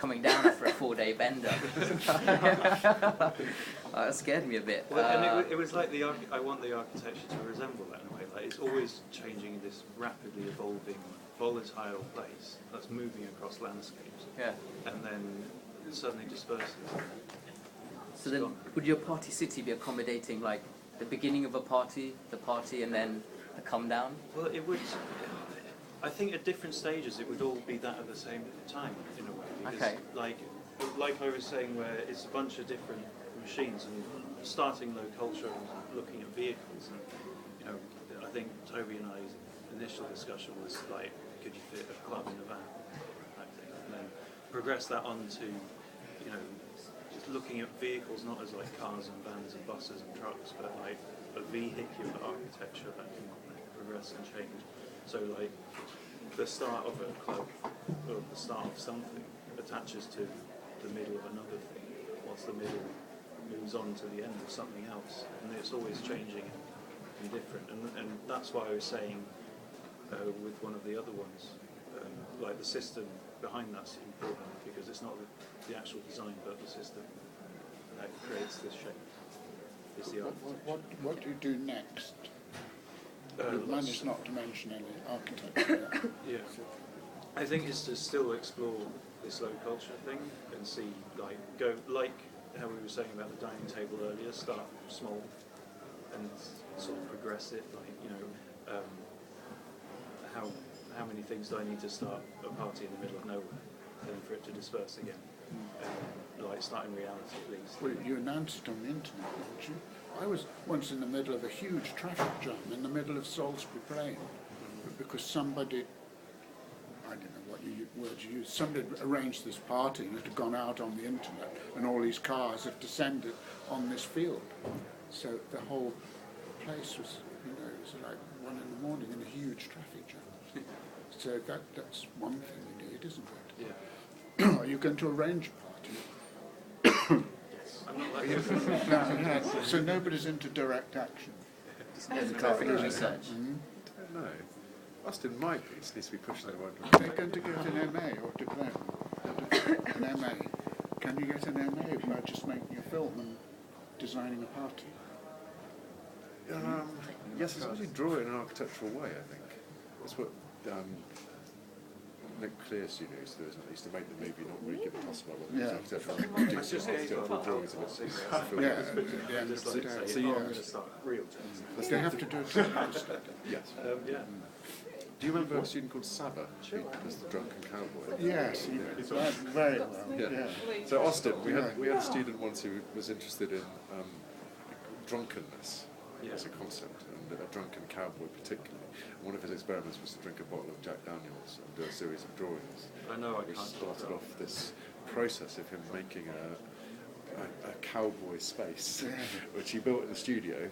coming down after a 4-day bender. That scared me a bit. Well, and it was like I want the architecture to resemble that in a way. Like it's always changing in this rapidly evolving, volatile place that's moving across landscapes. Yeah. And then it suddenly disperses. So then, would your party city be accommodating like the beginning of a party, the party, and then the come down? Well, it would. I think at different stages it would all be that at the same time in a way. Because Okay. like I was saying, where it's a bunch of different machines and starting low culture and looking at vehicles. And you know, I think Toby and I's initial discussion was like, could you fit a club in a van? Type thing. And then progress that on to, you know, just looking at vehicles not as like cars and vans and buses and trucks, but like a vehicular architecture that can progress and change. So like the start of a club or the start of something attaches to the middle of another thing, whilst the middle moves on to the end of something else, and it's always changing and different. And that's why I was saying with one of the other ones, like the system behind that's important, because it's not the actual design but the system that creates this shape. Is the architecture. What do you do next? Mine is not to mention any architecture. Yeah, I think it's to still explore this low culture thing and see, like, go like how we were saying about the dining table earlier. Start small and sort of progress it. Like, you know, how many things do I need to start a party in the middle of nowhere, and for it to disperse again? Like starting reality at least. Well, you announced it on the internet, didn't you? I was once in the middle of a huge traffic jam in the middle of Salisbury Plain because somebody, I don't know what words you used, somebody had arranged this party and it had gone out on the internet and all these cars had descended on this field. So the whole place was, you know, it was like 1 in the morning in a huge traffic jam. So that's one thing you need, isn't it? Yeah. Are you going to arrange a party? I'm not like No, so nobody's into direct action. There's a clarification research. I don't know. Austen might be. It needs to be pushed in the right They're direction. going to get an MA or diploma. An MA. Can you get an MA by just making a film and designing a party? Yes, it's actually draw it in an architectural way, I think. That's what Nick Clear Studios do, isn't it? They used to make the movie not really give a toss about whether Yeah. it's architectural. Do some architectural drawings of it. Yeah. just like So say, you- I'm going to start real things. They have to do a technical study. Yes. Yeah. Do you remember a student called Saba, who was the drunken cowboy? Yes, very well. Yeah. So Austen, we had a student once who was interested in drunkenness as a concept, and a drunken cowboy particularly. One of his experiments was to drink a bottle of Jack Daniels and do a series of drawings. I know I Which can't started off this process of him making a cowboy space, which he built in the studio.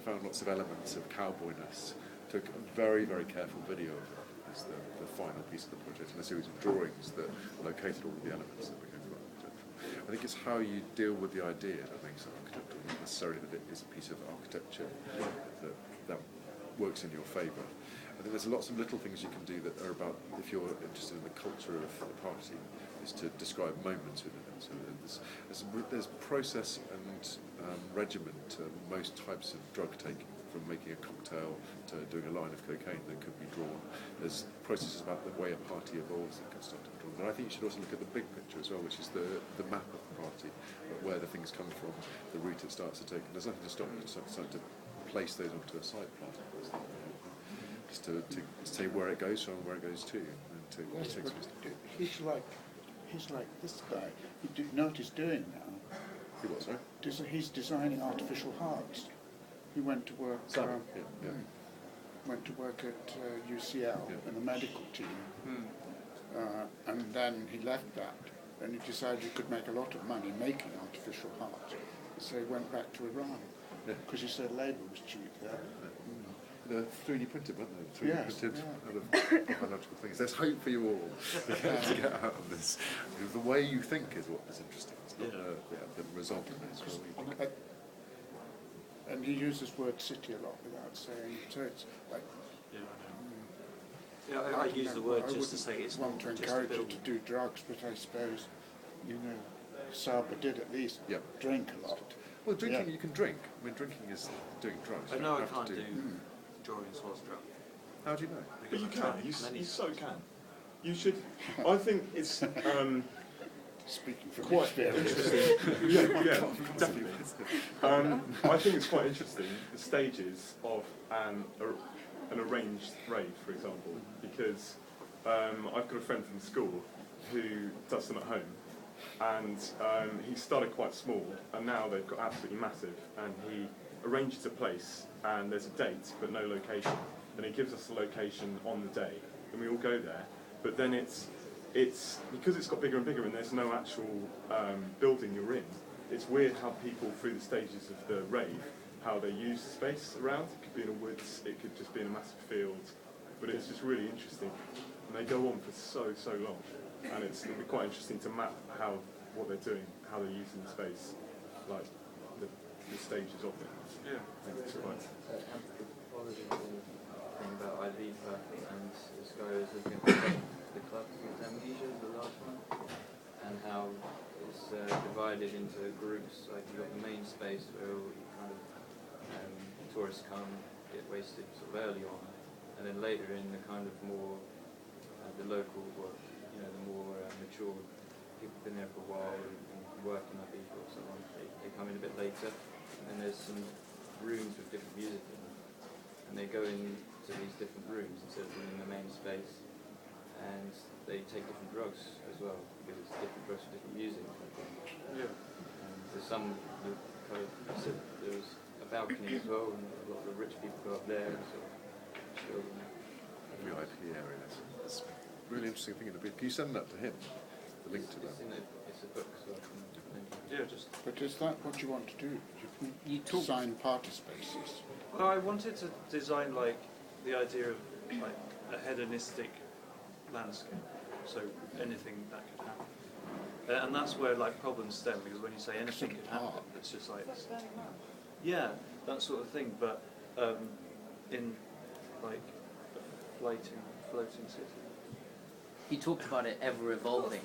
Found lots of elements of cowboyness. Took a very, very careful video of it as the final piece of the project, and a series of drawings that located all of the elements that became architectural. I think it's how you deal with the idea that makes it architectural, not necessarily that it is a piece of architecture that works in your favour. I think there's lots of little things you can do that are about, if you're interested in the culture of the party, is to describe moments within it. So there's process and regimen to most types of drug taking, from making a cocktail to doing a line of cocaine that could be drawn. There's processes about the way a party evolves that can start to be drawn. And I think you should also look at the big picture as well, which is the map of the party, where the things come from, the route it starts to take. And there's nothing to stop you starting to place those onto a site plan. Just to say where it goes from and where it goes to. And to Yes, take but some he's like this guy. You know what he's doing now? He was, right? He's designing artificial hearts. He went to work. Went to work at UCL in the medical team, and then he left that. And he decided he could make a lot of money making artificial hearts. So he went back to Iran because he said labour was cheap there. The 3D printed, weren't they? 3D Yes, printed yeah. out of biological things. There's hope for you all to get out of this. The way you think is what is interesting. It's not the result of it. And he uses word city a lot without saying it. So it's like, Yeah, I use the word just to say it's want to not just a encourage you to building. do drugs, but I suppose, you know, Saba did at least Yeah. drink a lot. Well, drinking, Yeah. you can drink. I mean, drinking is doing drugs. I You know don't I have can't to do drawings whilst drunk. How do you know? But you I've can. tried You, many you so can. You should. I think it's Speaking from quite experience. interesting. yeah, definitely. I think it's quite interesting the stages of an arranged rave, for example, because I've got a friend from school who does them at home, and he started quite small, and now they've got absolutely massive. And he arranges a place, and there's a date but no location, and he gives us the location on the day, and we all go there. But then it's because it's got bigger and bigger, and there's no actual building you're in. It's weird how people through the stages of the rave, how they use the space around. It could be in a woods, it could just be in a massive field, but it's just really interesting. And they go on for so long, and it'll be quite interesting to map what they're doing, how they're using the space, like the stages of it. Yeah. I think it's quite. Anthropology thing about Ibiza and this guy was looking at the club with Amnesia, the last one, and how it's divided into groups. Like you've got the main space where all you kind of tourists come, get wasted sort of early on, and then later in the kind of more the local, or you know, the more mature people been there for a while and work in Ibiza or so on. They come in a bit later, and there's some rooms with different music in them, and they go into these different rooms instead of being in the main space, and they take different drugs as well because it's different drugs for different music. Yeah. And there's some that kind of said there was a balcony as well, and a lot of the rich people go up there and sort of chill. VIP area. That's a really interesting thing in the book. Can you send that to him? The link to that. It's a book, so I can link it. Yeah, just. But is that what you want to do? You talk. Design party spaces? Well, I wanted to design like the idea of like a hedonistic landscape, so anything that could happen, and that's where like problems stem, because when you say anything could happen, it's just like yeah, that sort of thing. But in like a floating city. You talked about it ever evolving,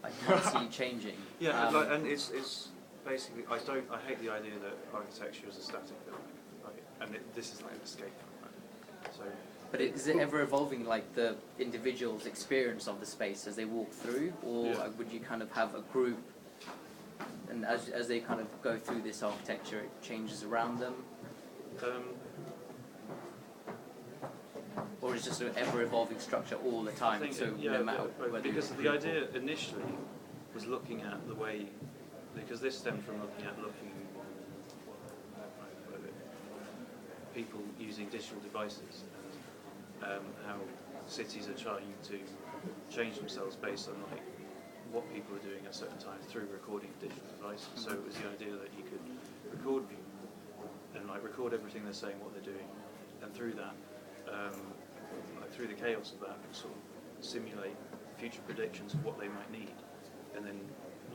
like constantly changing. Yeah, and it's basically I hate the idea that architecture is a static building, and this is like an escape from that. So. But is it ever evolving, like the individual's experience of the space as they walk through, or Yeah. would you kind of have a group, and as they kind of go through this architecture, it changes around them, or is it just an ever evolving structure all the time? So no matter whether because the idea initially was looking at the way, because this stemmed from looking people using digital devices and how cities are trying to change themselves based on like what people are doing at certain times through recording digital devices. So it was the idea that you could record people and like record everything they're saying, what they're doing, and through that, like through the chaos of that, sort of simulate future predictions of what they might need, and then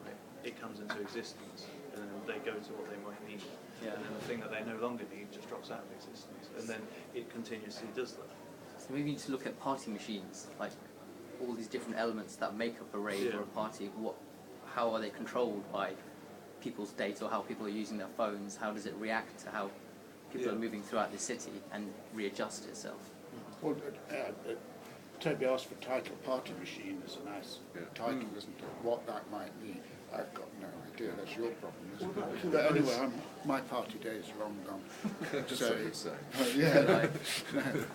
like, it comes into existence, and then they go to what they might need. Yeah. And then the thing that they no longer need just drops out of existence, and then it continuously does that. So maybe you need to look at party machines, like all these different elements that make up a rave Yeah. or a party. How are they controlled by people's data, or how people are using their phones? How does it react to how people Yeah. are moving throughout the city and readjust itself? Well, Toby asked for title. Party machine is a nice title, isn't it? What that might mean, I've got no idea. That's your problem, isn't it? But anyway, my party days are long gone. Just So- so you say. Yeah.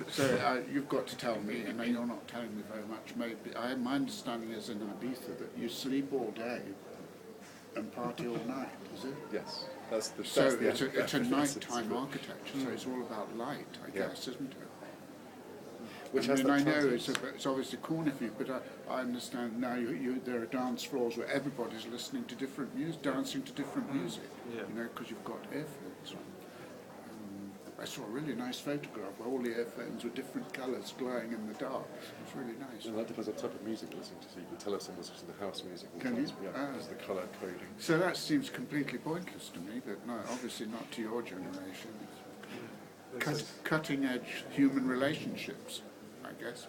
So you've got to tell me, and you're not telling me very much. Maybe my understanding is in Ibiza that you sleep all day and party all night. Is it? Yes. That's the. So that's the it's a definition. nighttime architecture. So it's all about light, I Yeah. guess, isn't it? Which I has mean, that I know transit. it's obviously corner for you, but I understand now there are dance floors where everybody's listening to different music, dancing to different music, Yeah. you know, because you've got earphones on. I saw a really nice photograph where all the earphones were different colours glowing in the dark. It's really nice. And that depends on the type of music you're listening to. So you can tell if someone's listening to house music. Can you? Yeah, Ah. because the colour coding. So that seems completely pointless to me, but no, obviously not to your generation. Cutting edge human relationships, I guess.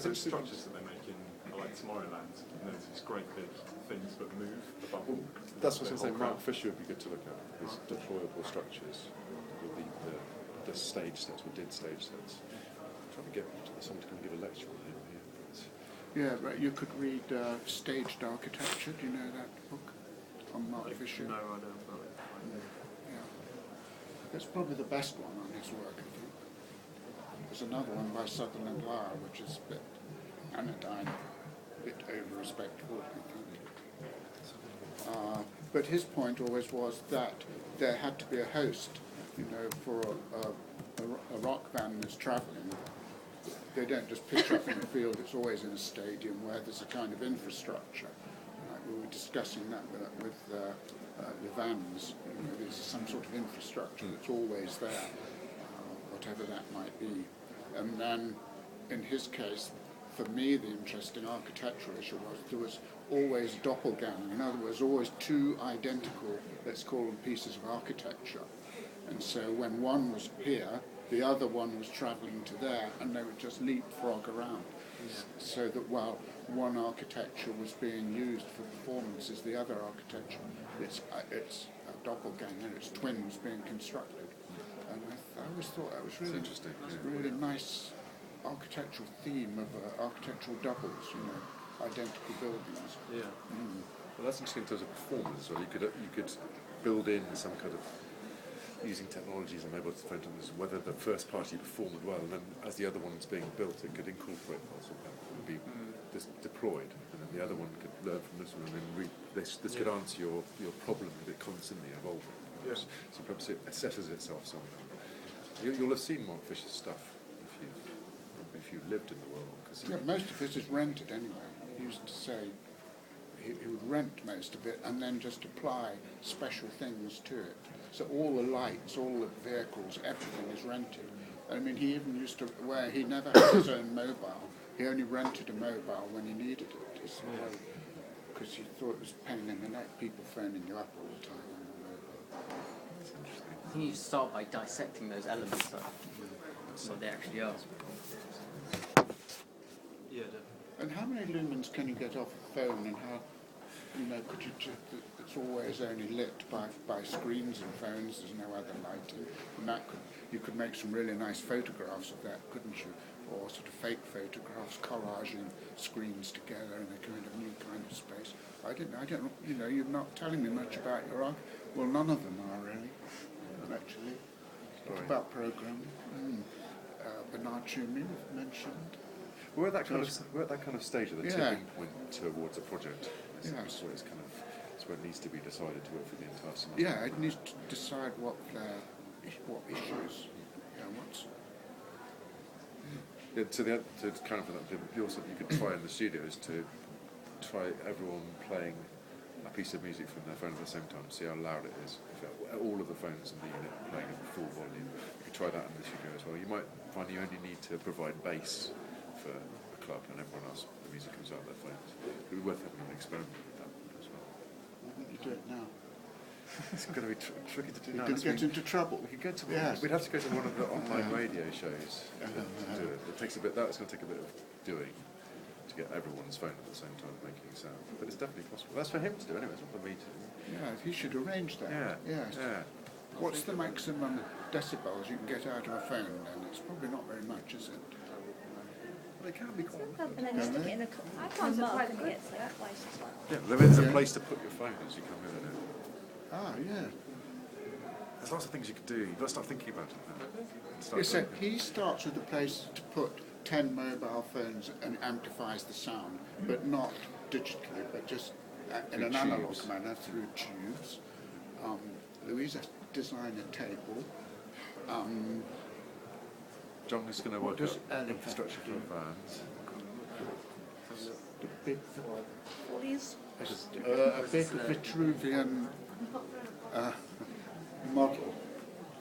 those structures that they make in like Tomorrowland, you know, these great big things that move above all. That's what I was the going to say. whole Mark Fisher would be good to look at. His deployable structures with the stage sets, or did stage sets. I'm trying to get someone to come and give a lecture on him here. Yeah, but you could read Staged Architecture. Do you know that book on Mark Fisher? No, I don't know it. Yeah. It's probably the best one on his work, I think. There's another one by Sutherland Lyle, which is a bit anodyne, a bit over-respectful, I think. But his point always was that there had to be a host, you know, for a rock band that's travelling. They don't just pitch up in the field, it's always in a stadium where there's a kind of infrastructure. Like we were discussing that with the vans, you know, there's some sort of infrastructure that's always there, whatever that might be. And then, in his case, for me, the interesting architectural issue was there was always doppelganger. In other words, always two identical, let's call them pieces of architecture. And so when one was here, the other one was travelling to there, and they would just leapfrog around. So that while one architecture was being used for performances, the other architecture, it's a doppelganger, its twin was being constructed. And I always thought that was really interesting. really nice architectural theme of architectural doubles, you know, identical buildings. Yeah. Well, that's interesting in terms of performance. Well, you could build in some kind of using technologies and mobile phones, whether the first party performed well, and then as the other one's being built, it could incorporate parts of that and be deployed, and then the other one could learn from this one, and then this could answer your problem with it constantly evolving. Yeah. So perhaps it assesses itself somewhere. You'll have seen Mark Fisher's stuff if you lived in the world. Yeah, most of it is rented anyway. He used to say he would rent most of it and then just apply special things to it. So all the lights, all the vehicles, everything is rented. I mean, he even used to, where he never had his own mobile, he only rented a mobile when he needed it. Because he thought it was a pain in the neck, people phoning you up all the time on the mobile. I think you start by dissecting those elements of what they actually are. Yeah, definitely. And how many lumens can you get off a phone, and how, you know, could you it's always only lit by screens and phones, there's no other lighting, and that you could make some really nice photographs of that, couldn't you? Or sort of fake photographs, collaging screens together in a kind of new kind of space. I don't, you know, you're not telling me much about your art. Well, none of them are really, actually. What about programming? Bernard Toomey mentioned. We're at that kind of stage of the Yeah. tipping point towards a project. Yeah. So it's where it needs to be decided to work for the entire semester. Yeah, it needs to decide what issues, you know, what's. Yeah, to kind of also you could try in the studios to try everyone playing a piece of music from their phone at the same time, see how loud it is. If all of the phones in the unit playing at full volume, you could try that in the studio as well. You might find you only need to provide bass for a club, and everyone else, the music comes out of their phones. It would be worth having an experiment with that as well. Why don't you do it now? It's going to be tricky to do now. You're going to get into trouble. We could go to Yes. We'd have to go to one of the online radio shows to do it. It takes a bit. That's going to take a bit of doing to get everyone's phone at the same time making sound. But it's definitely possible. That's for him to do anyway. It's not for me to do. Yeah, he should arrange that. Yeah. Yes. Yeah. What's the maximum decibels you can get out of a phone then? It's probably not very much, is it? Well, it can be quite. And then stick it in a mug and it gets like twice as well. Yeah, there is a Yeah. place to put your phone as you come in. Ah, yeah. There's lots of things you could do. You've got to start thinking about it now. Start Yes, so thinking. he starts with a place to put 10 mobile phones and amplifies the sound, but not digitally, but just in an analog tubes. manner through tubes. Louisa designed a table. John is going to work does out infrastructure for do? vans. The big, Follies. a big Vitruvian model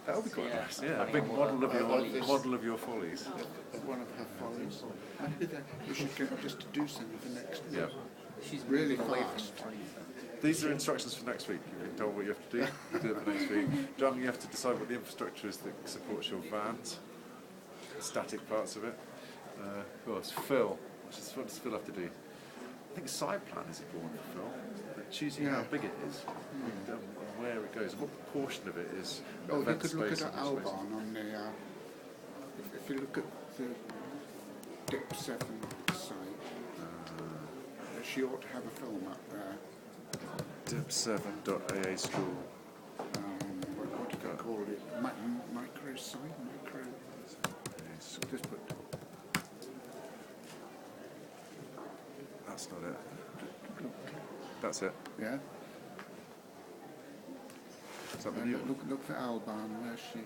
That would be quite Yeah, nice. Yeah, a funny big model model of your follies. of one of her follies. Maybe we should get just to do something for next week. Yeah. She's Really moving away fast. from These are instructions for next week. You've been told what you have to do. You do it for next week. John, you have to decide what the infrastructure is that supports your vans, the static parts of it. Of course, Phil. what does Phil have to do? I think side plan is important for Phil. But choosing how big it is, and where it goes, and what proportion of it is. Oh, you event could look space at and space. Albarn on the. If you look at the Dip 7 site, she ought to have a film up there. Dip7.aa school. What do they call it? Micro site? Micro. Just put. That's not it. That's it. Yeah? Is that the new one? Look for Albarn, where's she?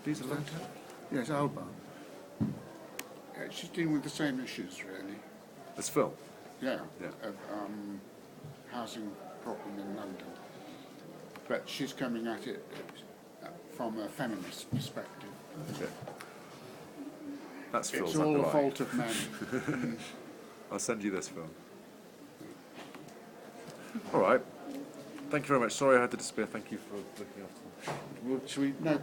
These are London. Yes, Albarn. Yeah, she's dealing with the same issues, really. It's Phil. Yeah, Yeah. of housing problem in London. But she's coming at it from a feminist perspective. Okay. That's Phil's It's all the underline. fault of men. I'll send you this film. All right. Thank you very much. Sorry I had to disappear. Thank you for looking after me. Should we? No.